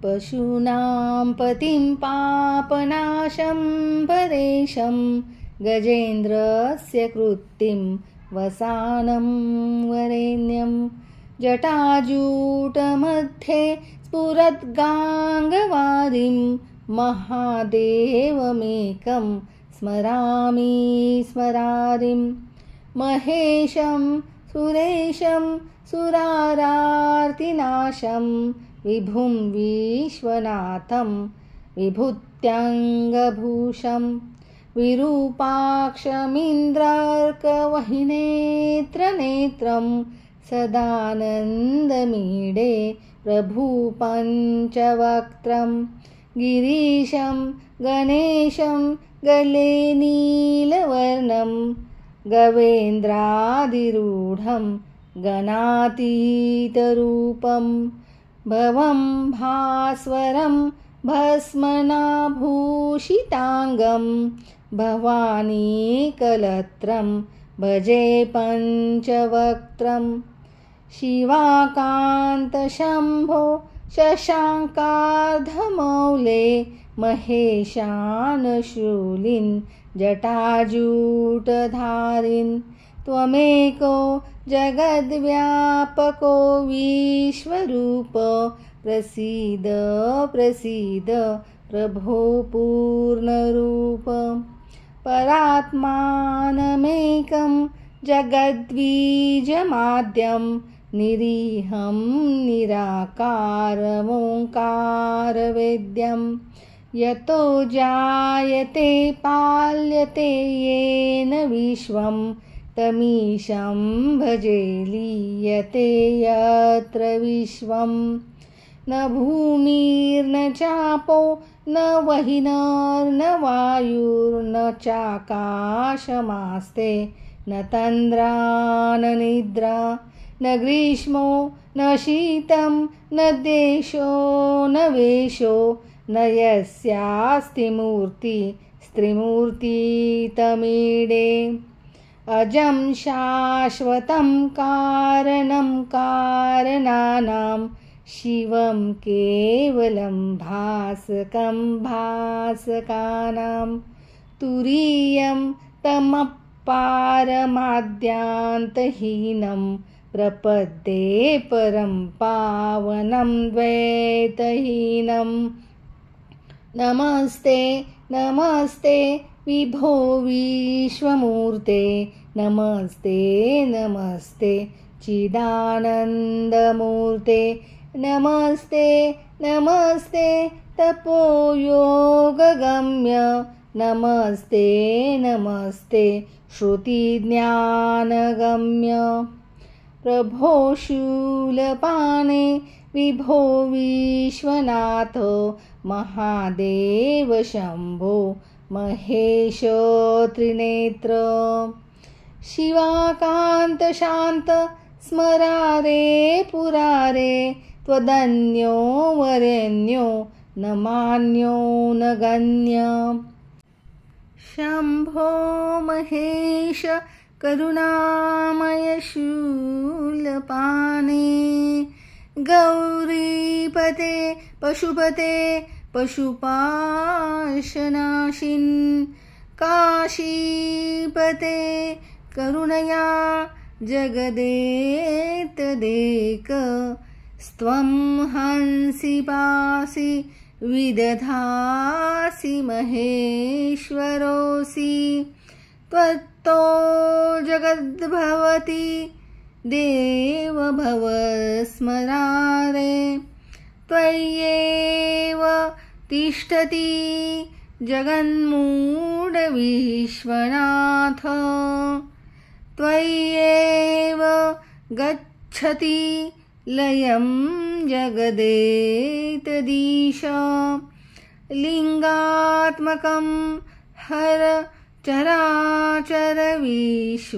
पशूनां पतिं पापनाशं परेशं गजेन्द्रस्य कृत्तिं वसानं वरेण्यं जटाजूटमध्ये स्फुरद्गाङ्गवारिं महादेवमेकं स्मरामि स्मरारिं महेशं सुरेशं सुरारार्तिनाशं विभुं विश्वनाथं विभूत्याङ्गभूषं विरूपाक्षमिन्द्रार्कवहिनेत्रनेत्रं सदानन्दमीडे प्रभुपञ्चवक्त्रं गिरीशं गणेशं गले नीलवर्णं गवेन्द्रादिरूढं गणातीतरूपं भवं भास्वरं भस्मनाभूषिताङ्गं भवानीकलत्रं भजे पञ्चवक्त्रं शिवाकान्तशम्भो शशाङ्कार्धमौले महेशानशूलिन् जटाजूटधारिन् त्वमेको जगद्व्यापको विश्वरूप प्रसीद प्रसीद प्रभो पूर्णरूप परात्मानमेकं जगद्बीजमाद्यं निरीहं निराकारमोङ्कारवेद्यं यतो जायते पाल्यते येन विश्वं तमीशं भजे लीयते यत्र विश्वं न भूमिर्न चापो न वहिनर्न वायुर्न चाकाशमास्ते न तन्द्रा न निद्रा न ग्रीष्मो न शीतं न देशो न वेशो न यस्यास्ति मूर्ति स्त्रीमूर्ति तमीडे अजं शाश्वतं कारणं कारणानां शिवं केवलं भासकं भासकानां तुरीयं तमपारमाद्यान्तहीनं प्रपद्ये परं पावनं द्वैतहीनं नमस्ते नमस्ते विभो विश्वमूर्ते नमस्ते नमस्ते चिदानन्दमूर्ते नमस्ते नमस्ते तपोयोगगम्य नमस्ते नमस्ते श्रुतिज्ञानगम्य प्रभो शूलपाणे विभो विश्वनाथ महादेव शम्भो महेश त्रिनेत्र शिवाकान्त शान्त स्मरारे पुरारे त्वदन्यो वरेण्यो न मान्यो न गण्य शम्भो महेश करुणामय शूलपाणे गौरीपते पशुपते पशुपाशनाशिन् काशीपते करुणया जगदेतदेक स्त्वं हंसि पासि विदधासि महेश्वरोऽसि त्वत्तो जगद्भवति देव भव स्मरारे त्वय्येव तिष्ठति जगन्मूढविश्वनाथ त्वय्येव गच्छति लयं जगदेतदीश लिङ्गात्मकं हर चराचर विश्वरूपिण।